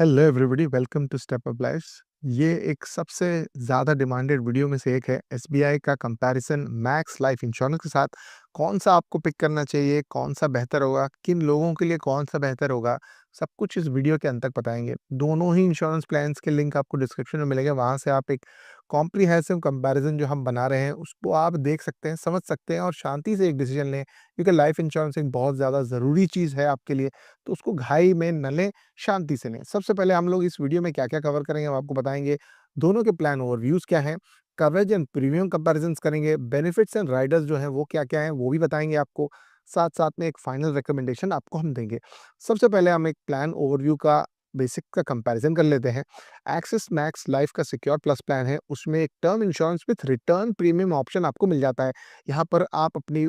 Hello everybody, welcome to step up life's. ये एक सबसे ज़्यादा डिमांडेड वीडियो में से एक है। एसबीआई का कंपैरिजन मैक्स लाइफ इंश्योरेंस के साथ कौन सा आपको पिक करना चाहिए, कौन सा बेहतर होगा, किन लोगों के लिए कौन सा बेहतर होगा, सब कुछ इस वीडियो के अंत तक बताएंगे। दोनों ही इंश्योरेंस प्लान्स के लिंक आपको डिस्क्रिप्शन में मिलेंगे। वहाँ से आप एक कॉम्प्रिहेंसिव कंपैरिजन जो हम बना रहे हैं उसको आप देख सकते हैं, समझ सकते हैं और शांति से एक डिसीजन लें, क्योंकि लाइफ इंश्योरेंस एक बहुत ज़्यादा ज़रूरी चीज़ है आपके लिए। तो उसको घाई में न लें, शांति से लें। सबसे पहले हम लोग इस वीडियो में क्या-क्या कवर करेंगे, हम आपको बताएँगे। दोनों के प्लान ओवरव्यूज़ क्या हैं, कवरेज एंड प्रीमियम कंपैरिज़न्स करेंगे, बेनिफिट्स एंड राइडर्स जो हैं वो क्या-क्या हैं, वो भी बताएँगे आपको। साथ-साथ में एक फाइनल रिकमेंडेशन आपको हम देंगे। सबसे पहले हम एक प्लान ओवरव्यू का बेसिक का कंपैरिज़न कर लेते हैं। एक्सिस मैक्स लाइफ का सिक्योर प्लस प्लान है, उसमें एक term insurance with return premium option आपको मिल जाता है। यहाँ पर आप अपनी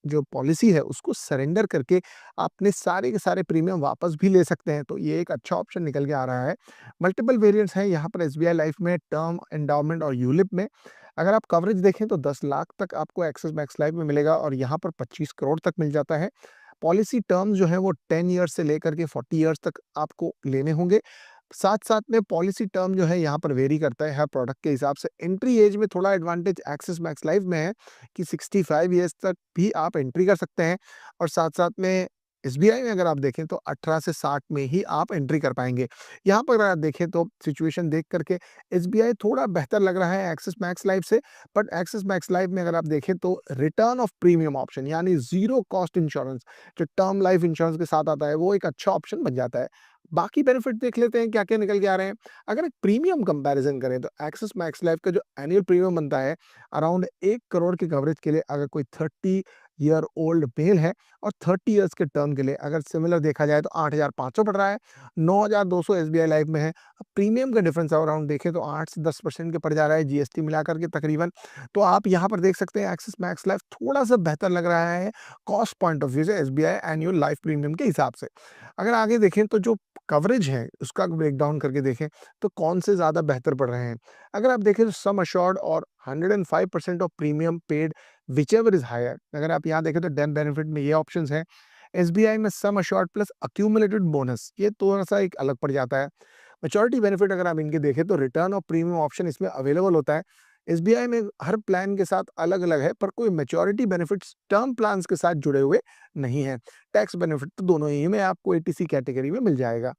जो पॉलिसी है उसको सरेंडर करके अपने सारे के सारे प्रीमियम वापस भी ले सकते हैं, तो ये एक अच्छा ऑप्शन निकल के आ रहा है। मल्टीपल वेरिएंट्स हैं यहाँ पर एसबीआई लाइफ में, टर्म, एंडाउमेंट और यूलिप में। अगर आप कवरेज देखें तो 10 लाख तक आपको एक्सिस मैक्स लाइफ में मिलेगा और यहाँ पर 25 करोड़ तक मिल जाता है। पॉलिसी टर्म्स जो है वो 10 ईयर्स से लेकर के 40 ईयर्स तक आपको लेने होंगे। साथ-साथ में पॉलिसी टर्म जो है यहाँ पर वेरी करता है हर प्रोडक्ट के हिसाब से। एंट्री एज में थोड़ा एडवांटेज एक्सिस मैक्स लाइफ में है कि 65 ईयर्स तक भी आप एंट्री कर सकते हैं और साथ-साथ में एसबीआई में अगर आप देखें तो 18 से 60 में ही आप एंट्री कर पाएँगे। यहाँ पर अगर आप देखें तो सिचुएशन देख कर के एसबीआई थोड़ा बेहतर लग रहा है एक्सिस मैक्स लाइफ से, बट एक्सिस मैक्स लाइफ में अगर आप देखें तो रिटर्न ऑफ प्रीमियम ऑप्शन यानी ज़ीरो कॉस्ट इंश्योरेंस जो टर्म लाइफ इंश्योरेंस के साथ आता है, वो एक अच्छा ऑप्शन बन जाता है। बाकी बेनिफिट देख लेते हैं क्या-क्या निकल के आ रहे हैं। अगर एक प्रीमियम कंपैरिज़न करें तो एक्सिस मैक्स लाइफ का जो एनुअल प्रीमियम बनता है अराउंड 1 करोड़ की कवरेज के लिए, अगर कोई 30 ईयर ओल्ड मेल है और 30 इयर्स के टर्म के लिए अगर सिमिलर देखा जाए तो 8,500 पड़ रहा है, 9,200 एसबीआई लाइफ में है। अब प्रीमियम का डिफरेंस अराउंड देखें तो 8 से 10% के पड़ जा रहा है जीएसटी मिलाकर के तकरीबन। तो आप यहाँ पर देख सकते हैं एक्सिस मैक्स लाइफ थोड़ा-सा बेहतर लग रहा है कॉस्ट पॉइंट ऑफ व्यू से एसबीआई एनुअल लाइफ प्रीमियम के हिसाब से। अगर आगे देखें तो जो कवरेज है उसका ब्रेकडाउन करके देखें तो कौन से ज़्यादा बेहतर पड़ रहे हैं। अगर आप देखें तो सम अश्योर्ड और 105% of premium paid whichever is higher. अगर आप यहाँ देखें तो डेथ बेनिफिट में ये ऑप्शंस हैं। एसबीआई में sum assured plus accumulated bonus ये थोड़ा-सा एक अलग पड़ जाता है। मैच्योरिटी बेनिफिट अगर आप इनके देखें तो रिटर्न ऑफ प्रीमियम ऑप्शन इसमें अवेलेबल होता है। एसबीआई में हर प्लान के साथ अलग-अलग है, पर कोई मैच्योरिटी बेनिफिट्स टर्म प्लान्स के साथ जुड़े हुए नहीं हैं। टैक्स बेनिफिट तो दोनों ही में आपको एटीसी कैटेगरी में मिल जाएगा।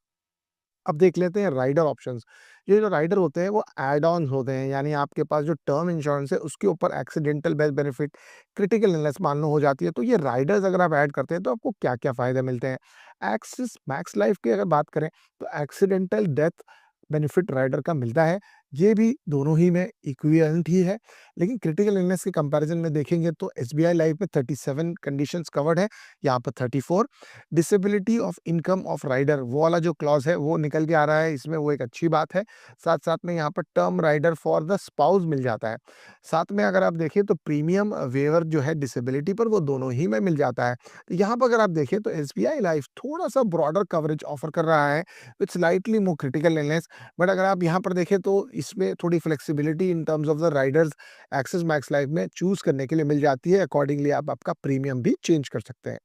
अब देख लेते हैं राइडर ऑप्शंस। ये जो राइडर होते हैं वो ऐड ऑन्स होते हैं, यानी आपके पास जो टर्म इंश्योरेंस है उसके ऊपर accidental death benefit, critical illness मान लो हो जाती है, तो ये राइडर्स अगर आप ऐड करते हैं तो आपको क्या-क्या फ़ायदे मिलते हैं। एक्सिस मैक्स लाइफ की अगर बात करें तो एक्सीडेंटल डेथ बेनिफिट राइडर का मिलता है। ये भी दोनों ही में इक्विवेलेंट ही है, लेकिन क्रिटिकल इलनेस के कंपैरिजन में देखेंगे तो एसबीआई लाइफ में 37 कंडीशंस कवर्ड है, यहाँ पर 34। Disability of income of rider वो वाला जो क्लॉज़ है वो निकल के आ रहा है इसमें, वो एक अच्छी बात है। साथ-साथ में यहाँ पर term rider for the spouse मिल जाता है। साथ में अगर आप देखें तो प्रीमियम वेवर जो है डिसेबिलिटी पर वो दोनों ही में मिल जाता है। तो यहाँ पर अगर आप देखें तो एसबीआई लाइफ थोड़ा-सा ब्रॉडर कवरेज ऑफर कर रहा है with slightly more critical illness, but अगर आप यहाँ पर देखें तो इसमें थोड़ी flexibility in terms of the Riders axis Max life में चूज़ करने के लिए मिल जाती है। अकॉर्डिंगली आप आपका प्रीमियम भी चेंज कर सकते हैं।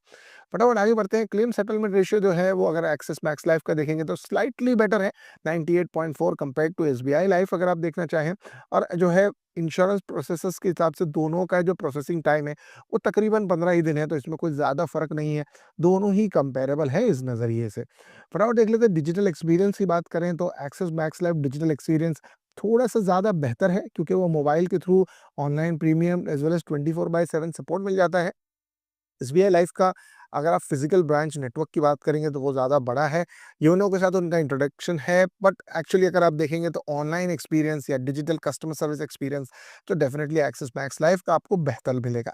फटाफट आगे बढ़ते हैं। क्लेम सेटलमेंट रेशियो जो है वो अगर एक्सिस मैक्स लाइफ का देखेंगे तो स्लाइटली बेटर है, 98.4 कंपेयर्ड टू एसबीआई लाइफ अगर आप देखना चाहें। और जो है इंश्योरेंस प्रोसेसेस के हिसाब से दोनों का जो प्रोसेसिंग टाइम है वो तकरीबन 15 ही दिन है, तो इसमें कोई ज़्यादा फ़र्क नहीं है। दोनों ही कंपेरेबल है इस नज़रिए से। फटाफट देख लेते हैं डिजिटल एक्सपीरियंस की बात करें तो Axis Max Life digital experience थोड़ा-सा ज़्यादा बेहतर है, क्योंकि वो मोबाइल के through online premium as well as 24/7 support मिल जाता है। एसबीआई लाइफ का अगर आप फिजिकल ब्रांच नेटवर्क की बात करेंगे तो वो ज़्यादा बड़ा है। योनो के साथ उनका इंट्रोडक्शन है, बट एक्चुअली अगर आप देखेंगे तो ऑनलाइन एक्सपीरियंस या डिजिटल कस्टमर सर्विस एक्सपीरियंस तो डेफिनिटली एक्सिस मैक्स लाइफ का आपको बेहतर मिलेगा।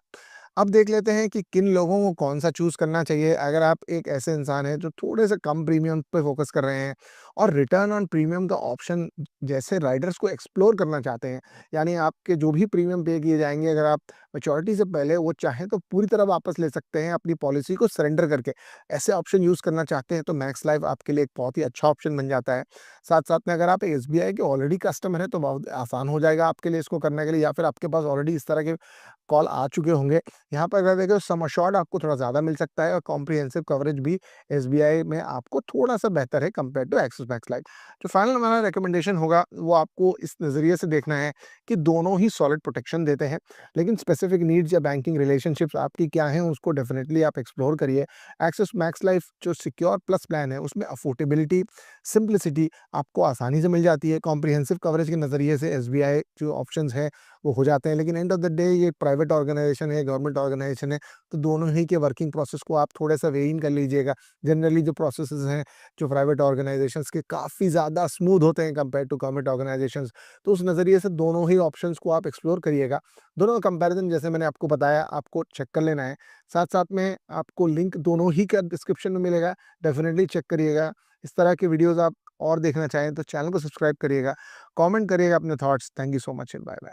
अब देख लेते हैं कि किन लोगों को कौन-सा चूज़ करना चाहिए। अगर आप एक ऐसे इंसान हैं जो थोड़े से कम प्रीमियम पे फ़ोकस कर रहे हैं और रिटर्न ऑन प्रीमियम का ऑप्शन जैसे राइडर्स को एक्सप्लोर करना चाहते हैं, यानी आपके जो भी प्रीमियम पे किए जाएँगे, अगर आप मैच्योरिटी से पहले वो चाहें तो पूरी तरह वापस ले सकते हैं अपनी पॉलिसी को सरेंडर करके। ऐसे ऑप्शन यूज़ करना चाहते हैं तो मैक्स लाइफ आपके लिए एक बहुत ही अच्छा ऑप्शन बन जाता है। साथ-साथ में अगर आप एसबीआई के ऑलरेडी कस्टमर हैं तो बहुत आसान हो जाएगा आपके लिए इसको करने के लिए, या फिर आपके पास ऑलरेडी इस तरह के कॉल आ चुके होंगे। यहाँ पर अगर देखें सम अश्योर्ड आपको थोड़ा ज़्यादा मिल सकता है और कॉम्प्रिहेंसिव कवरेज भी एसबीआई में आपको थोड़ा-सा बेहतर है compare to Axis Max Life. जो फाइनल हमारा रिकमेंडेशन होगा वो आपको इस नज़रिए से देखना है कि दोनों ही सॉलिड प्रोटेक्शन देते हैं, लेकिन स्पेसिफिक नीड्स या बैंकिंग रिलेशनशिप्स आपकी क्या हैं उसको डेफिनिटली आप एक्सप्लोर करिए। एक्सिस मैक्स लाइफ जो सिक्योर प्लस प्लान है उसमें अफोर्डेबिलिटी, सिंप्लिसिटी आपको आसानी से मिल जाती है। कॉम्प्रिहेंसिव कवरेज के नज़रिए से एसबीआई जो ऑप्शंस हैं वो हो जाते हैं, लेकिन एंड ऑफ द डे ये प्राइवेट ऑर्गेनाइजेशन है, गवर्नमेंट ऑर्गेनाइजेशन है, तो दोनों ही के वर्किंग प्रोसेस को आप थोड़ा-सा वेइ इन कर लीजिएगा। जनरली जो प्रोसेसेस हैं, जो प्राइवेट ऑर्गेनाइजेशंस के काफ़ी ज़्यादा स्मूथ होते हैं कंपेयर टू गवर्नमेंट ऑर्गेनाइजेशंस, तो उस नज़रिए से दोनों ही ऑप्शंस को आप एक्सप्लोर करिएगा। दोनों का कंपैरिज़न जैसे मैंने आपको बताया आपको चेक कर लेना है। साथ-साथ में आपको लिंक दोनों ही का डिस्क्रिप्शन में मिलेगा, डेफिनिटली चेक करिएगा। इस तरह के वीडियोज़ आप और देखना चाहें तो चैनल को सब्सक्राइब करिएगा, कमेंट करिएगा अपने thoughts. Thank you so much and bye bye.